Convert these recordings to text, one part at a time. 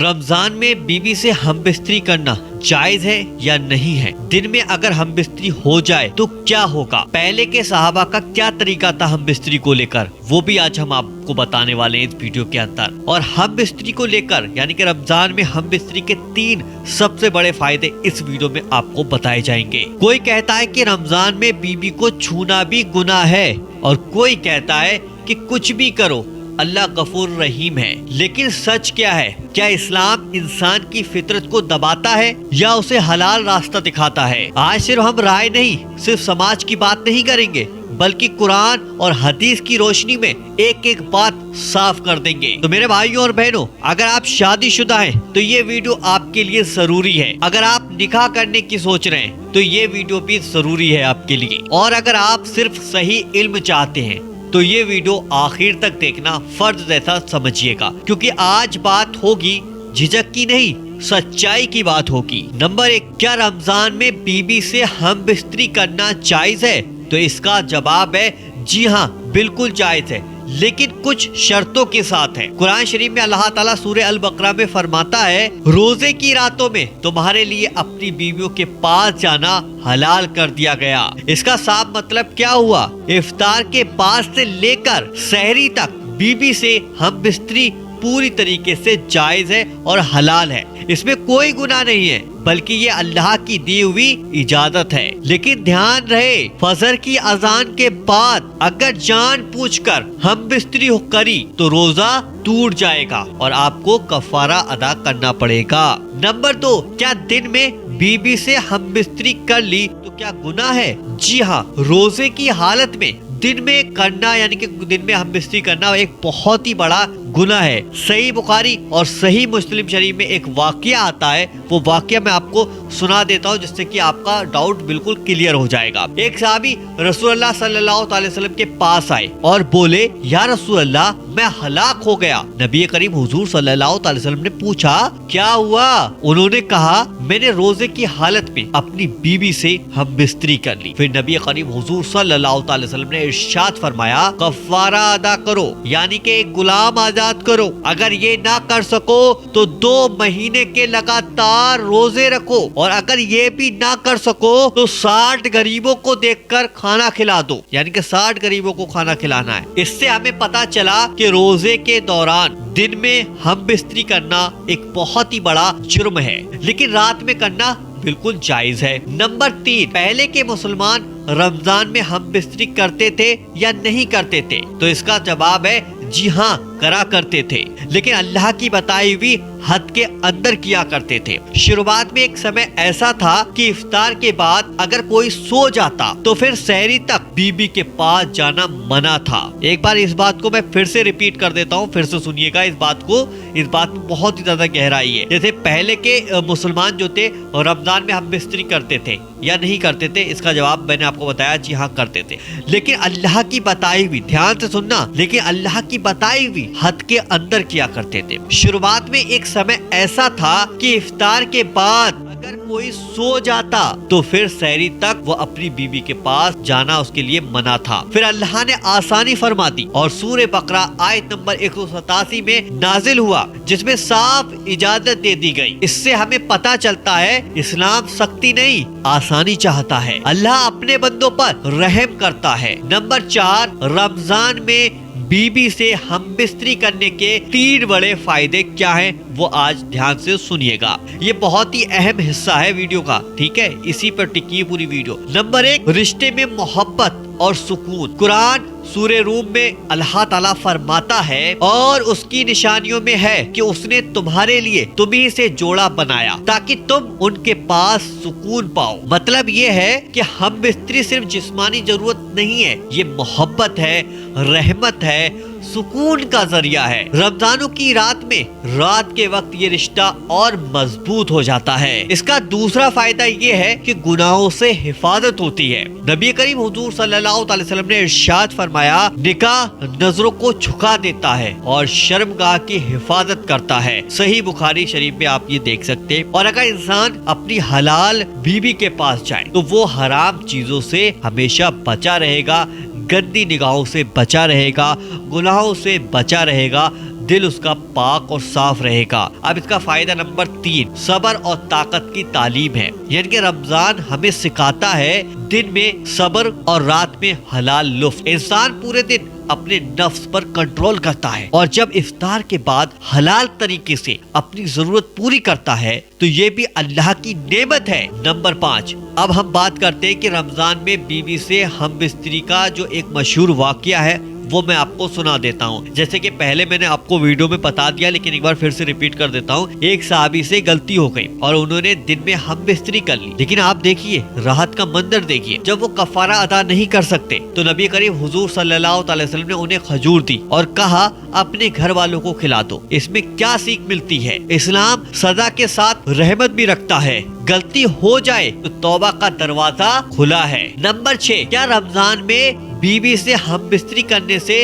رمضان میں بیوی سے ہم بستری کرنا جائز ہے یا نہیں ہے؟ دن میں اگر ہم بستری ہو جائے تو کیا ہوگا؟ پہلے کے صحابہ کا کیا طریقہ تھا ہم بستری کو لے کر، وہ بھی آج ہم آپ کو بتانے والے ہیں اس ویڈیو کے اندر۔ اور ہم بستری کو لے کر یعنی کہ رمضان میں ہم بستری کے 3 سب سے بڑے فائدے اس ویڈیو میں آپ کو بتائے جائیں گے۔ کوئی کہتا ہے کہ رمضان میں بیوی کو چھونا بھی گناہ ہے، اور کوئی کہتا ہے کہ کچھ بھی کرو اللہ غفور رحیم ہے۔ لیکن سچ کیا ہے؟ کیا اسلام انسان کی فطرت کو دباتا ہے یا اسے حلال راستہ دکھاتا ہے؟ آج صرف ہم رائے نہیں، صرف سماج کی بات نہیں کریں گے، بلکہ قرآن اور حدیث کی روشنی میں ایک ایک بات صاف کر دیں گے۔ تو میرے بھائیوں اور بہنوں، اگر آپ شادی شدہ ہیں تو یہ ویڈیو آپ کے لیے ضروری ہے۔ اگر آپ نکاح کرنے کی سوچ رہے ہیں تو یہ ویڈیو بھی ضروری ہے آپ کے لیے۔ اور اگر آپ صرف صحیح علم چاہتے ہیں تو یہ ویڈیو آخر تک دیکھنا فرض جیسا سمجھیے گا، کیونکہ آج بات ہوگی جھجک کی نہیں، سچائی کی بات ہوگی۔ نمبر 1، کیا رمضان میں بیوی سے ہم بستری کرنا جائز ہے؟ تو اس کا جواب ہے جی ہاں، بالکل جائز ہے، لیکن کچھ شرطوں کے ساتھ ہے۔ قرآن شریف میں اللہ تعالیٰ سورہ البقرہ میں فرماتا ہے، روزے کی راتوں میں تمہارے لیے اپنی بیویوں کے پاس جانا حلال کر دیا گیا۔ اس کا صاف مطلب کیا ہوا؟ افطار کے بعد سے لے کر سحری تک بیوی سے ہم بستری پوری طریقے سے جائز ہے اور حلال ہے۔ اس میں کوئی گناہ نہیں ہے، بلکہ یہ اللہ کی دی ہوئی اجازت ہے۔ لیکن دھیان رہے، فجر کی اذان کے بعد اگر جان پوچھ کر ہم بستری کری تو روزہ ٹوٹ جائے گا اور آپ کو کفارہ ادا کرنا پڑے گا۔ نمبر 2، کیا دن میں بیوی سے ہم بستری کر لی تو کیا گناہ ہے؟ جی ہاں، روزے کی حالت میں دن میں کرنا یعنی کہ دن میں ہم بستری کرنا ایک بہت ہی بڑا گناہ ہے۔ صحیح بخاری اور صحیح مسلم شریف میں ایک واقعہ آتا ہے، وہ واقعہ میں آپ کو سنا دیتا ہوں جس سے کہ آپ کا ڈاؤٹ بالکل کلیئر ہو جائے گا۔ ایک صحابی رسول اللہ صلی اللہ علیہ وسلم کے پاس آئے اور بولے، یا رسول اللہ، میں ہلاک ہو گیا۔ نبی کریم حضور صلی اللہ علیہ وسلم نے پوچھا، کیا ہوا؟ انہوں نے کہا، میں نے روزے کی حالت میں اپنی بیوی سے ہم بستری کر لی۔ پھر نبی کریم حضور صلی اللہ علیہ وسلم نے ارشاد فرمایا، کفارہ ادا کرو، یعنی کہ ایک غلام آزاد کرو۔ اگر یہ نہ کر سکو تو 2 مہینے کے لگاتار روزے رکھو، اور اگر یہ بھی نہ کر سکو تو 60 غریبوں کو دیکھ کر کھانا کھلا دو، یعنی کہ 60 غریبوں کو کھانا کھلانا ہے۔ اس سے ہمیں پتا چلا کہ روزے کے دوران دن میں ہم بستری کرنا ایک بہت ہی بڑا جرم ہے، لیکن رات میں کرنا بالکل جائز ہے۔ نمبر 3، پہلے کے مسلمان رمضان میں ہم بستری کرتے تھے یا نہیں کرتے تھے؟ تو اس کا جواب ہے جی ہاں، کرا کرتے تھے، لیکن اللہ کی بتائی ہوئی حد کے اندر کیا کرتے تھے۔ شروعات میں ایک سمے ایسا تھا کہ افطار کے بعد اگر کوئی سو جاتا تو پھر سحری تک بیوی کے پاس جانا منع تھا۔ ایک بار اس بات کو میں پھر سے ریپیٹ کر دیتا ہوں، پھر سے سنیے گا اس بات میں بہت ہی زیادہ گہرائی ہے۔ جیسے پہلے کے مسلمان جو تھے رمضان میں ہم بستری کرتے تھے یا نہیں کرتے تھے؟ اس کا جواب میں نے آپ کو بتایا، جی ہاں کرتے تھے، لیکن اللہ کی بتائی ہوئی، دھیان سے سننا، لیکن اللہ کی بتائی ہوئی حد کے اندر کیا کرتے تھے۔ شروعات میں ایک سمے ایسا تھا کہ افطار کے بعد اگر کوئی سو جاتا تو پھر سحری تک وہ اپنی بیوی کے پاس جانا اس کے لیے منع تھا۔ پھر اللہ نے آسانی فرما دی اور سورہ بقرہ آیت نمبر 187 میں نازل ہوا، جس میں صاف اجازت دے دی گئی۔ اس سے ہمیں پتا چلتا ہے اسلام سختی نہیں، آسانی چاہتا ہے۔ اللہ اپنے بندوں پر رحم کرتا ہے۔ نمبر 4، رمضان میں بیوی سے ہم بستری کرنے کے 3 بڑے فائدے کیا ہیں وہ آج دھیان سے سنیے گا۔ یہ بہت ہی اہم حصہ ہے ویڈیو کا، ٹھیک ہے، اسی پر ٹکی پوری ویڈیو۔ نمبر 1، رشتے میں محبت اور سکون۔ قرآن سورہ روم میں اللہ تعالیٰ فرماتا ہے، اور اس کی نشانیوں میں ہے کہ اس نے تمہارے لیے تمہیں سے جوڑا بنایا تاکہ تم ان کے پاس سکون پاؤ۔ مطلب یہ ہے کہ ہم بستری صرف جسمانی ضرورت نہیں ہے، یہ محبت ہے، رحمت ہے، سکون کا ذریعہ ہے۔ رمضانوں کی رات میں رات کے وقت یہ رشتہ اور مضبوط ہو جاتا ہے۔ اس کا دوسرا فائدہ یہ ہے کہ گناہوں سے حفاظت ہوتی ہے۔ نبی کریم حضور صلی اللہ علیہ وسلم نے ارشاد فرمایا، نکاح نظروں کو جھکا دیتا ہے اور شرمگاہ کی حفاظت کرتا ہے۔ صحیح بخاری شریف میں آپ یہ دیکھ سکتے ہیں۔ اور اگر انسان اپنی حلال بیوی کے پاس جائے تو وہ حرام چیزوں سے ہمیشہ بچا رہے گا، گندی نگاہوں سے بچا رہے گا، گناہوں سے بچا رہے گا، دل اس کا پاک اور صاف رہے گا۔ اب اس کا فائدہ نمبر 3 صبر اور طاقت کی تعلیم ہے، یعنی کہ رمضان ہمیں سکھاتا ہے دن میں صبر اور رات میں حلال لطف۔ انسان پورے دن اپنے نفس پر کنٹرول کرتا ہے اور جب افطار کے بعد حلال طریقے سے اپنی ضرورت پوری کرتا ہے تو یہ بھی اللہ کی نعمت ہے۔ نمبر 5 اب ہم بات کرتے ہیں کہ رمضان میں بیوی سے ہم بستری کا جو ایک مشہور واقعہ ہے وہ میں آپ کو سنا دیتا ہوں۔ جیسے کہ پہلے میں نے آپ کو ویڈیو میں بتا دیا لیکن ایک بار پھر سے ریپیٹ کر دیتا ہوں۔ ایک صحابی سے غلطی ہو گئی اور انہوں نے دن میں ہم بستری کر لی، لیکن آپ دیکھیے راحت کا منظر دیکھیے، جب وہ کفارہ ادا نہیں کر سکتے تو نبی کریم حضور صلی اللہ علیہ وسلم نے انہیں کھجور دی اور کہا اپنے گھر والوں کو کھلا دو۔ اس میں کیا سیکھ ملتی ہے؟ اسلام سزا کے ساتھ رحمت بھی رکھتا ہے، غلطی ہو جائے تو توبہ کا دروازہ کھلا ہے۔ نمبر 6 کیا رمضان میں بیوی سے ہم بستری کرنے سے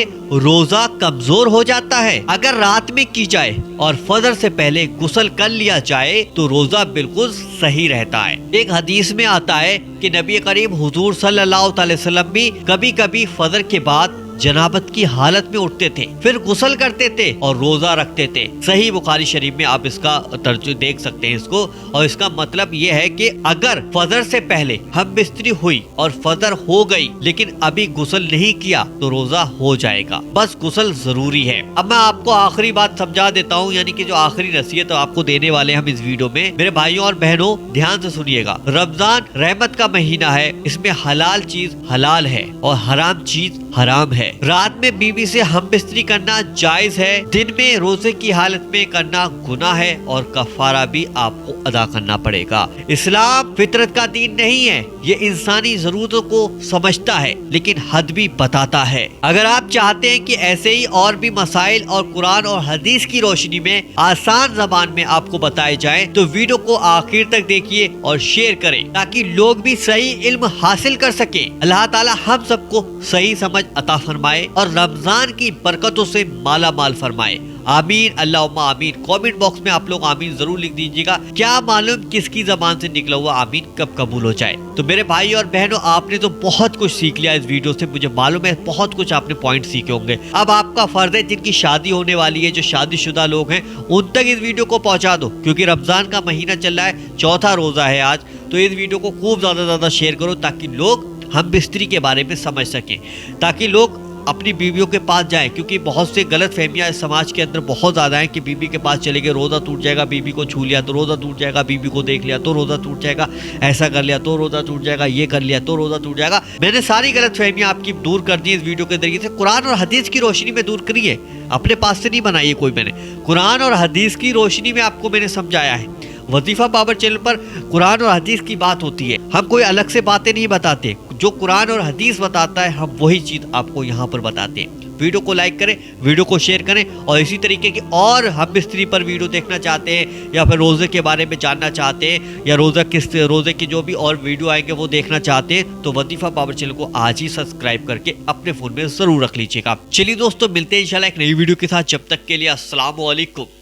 روزہ کمزور ہو جاتا ہے؟ اگر رات میں کی جائے اور فجر سے پہلے غسل کر لیا جائے تو روزہ بالکل صحیح رہتا ہے۔ ایک حدیث میں آتا ہے کہ نبی کریم حضور صلی اللہ علیہ وسلم بھی کبھی کبھی فجر کے بعد جنابت کی حالت میں اٹھتے تھے، پھر غسل کرتے تھے اور روزہ رکھتے تھے۔ صحیح بخاری شریف میں آپ اس کا ترجمہ دیکھ سکتے ہیں اس کو، اور اس کا مطلب یہ ہے کہ اگر فجر سے پہلے ہم بستری ہوئی اور فجر ہو گئی لیکن ابھی غسل نہیں کیا تو روزہ ہو جائے گا، بس غسل ضروری ہے۔ اب میں آپ کو آخری بات سمجھا دیتا ہوں، یعنی کہ جو آخری نصیحت آپ کو دینے والے ہم اس ویڈیو میں، میرے بھائیوں اور بہنوں دھیان سے سنیے گا۔ رمضان رحمت کا مہینہ ہے، اس میں حلال چیز حلال ہے اور حرام چیز حرام ہے۔ رات میں بیوی سے ہم بستری کرنا جائز ہے، دن میں روزے کی حالت میں کرنا گناہ ہے اور کفارہ بھی آپ کو ادا کرنا پڑے گا۔ اسلام فطرت کا دین نہیں ہے، یہ انسانی ضرورتوں کو سمجھتا ہے لیکن حد بھی بتاتا ہے۔ اگر آپ چاہتے ہیں کہ ایسے ہی اور بھی مسائل اور قرآن اور حدیث کی روشنی میں آسان زبان میں آپ کو بتائے جائیں تو ویڈیو کو آخر تک دیکھیے اور شیئر کریں تاکہ لوگ بھی صحیح علم حاصل کر سکیں۔ اللہ تعالی ہم سب کو صحیح سمجھ عطا فرمائے اور رمضان کی برکتوں سے مالا مال فرمائے۔ آمین اللہم آمین۔ کامنٹ باکس میں آپ لوگ آمین ضرور لکھ دیجیے گا، کیا معلوم کس کی زبان سے نکلا ہوا آمین کب قبول ہو جائے۔ تو میرے بھائی اور بہنوں آپ نے تو بہت کچھ سیکھ لیا اس ویڈیو سے، مجھے معلوم ہے بہت کچھ آپ نے پوائنٹ سیکھے ہوں گے۔ اب آپ کا فرض ہے جن کی شادی ہونے والی ہے، جو شادی شدہ لوگ ہیں، ان تک اس ویڈیو کو پہنچا دو، کیونکہ رمضان کا مہینہ چل رہا ہے، چوتھا روزہ ہے آج، تو اس ویڈیو کو خوب زیادہ شیئر کرو تاکہ لوگ ہم بستری کے بارے میں سمجھ سکیں، تاکہ لوگ اپنی بیویوں کے پاس جائیں، کیونکہ بہت سے غلط فہمیاں اس سماج کے اندر بہت زیادہ ہیں کہ بیوی کے پاس چلے گئے روزہ ٹوٹ جائے گا، بیوی کو چھو لیا تو روزہ ٹوٹ جائے گا، بیوی کو دیکھ لیا تو روزہ ٹوٹ جائے گا، ایسا کر لیا تو روزہ ٹوٹ جائے گا، یہ کر لیا تو روزہ ٹوٹ جائے گا۔ میں نے ساری غلط فہمیاں آپ کی دور کر دی اس ویڈیو کے ذریعے سے، قرآن اور حدیث کی روشنی میں دور کری ہے، اپنے پاس سے نہیں بنائی ہے کوئی، میں نے قرآن اور حدیث کی روشنی میں آپ کو میں نے سمجھایا ہے۔ وظیفہ بابر چینل پر قرآن اور حدیث کی بات ہوتی ہے، ہم کوئی الگ سے باتیں نہیں بتاتے، جو قرآن اور حدیث بتاتا ہے ہم وہی چیز آپ کو یہاں پر بتاتے ہیں۔ ویڈیو کو لائک کریں، ویڈیو کو شیئر کریں، اور اسی طریقے کی اور ہم بستری پر ویڈیو دیکھنا چاہتے ہیں یا پھر روزے کے بارے میں جاننا چاہتے ہیں یا روزے کی جو بھی اور ویڈیو آئیں گے وہ دیکھنا چاہتے ہیں تو وظیفہ بابر چینل کو آج ہی سبسکرائب کر کے اپنے فون میں ضرور رکھ لیجیے گا۔ چلیے دوستو ملتے ہیں انشاءاللہ ایک نئی ویڈیو کے ساتھ، جب تک کے لیے السلام علیکم۔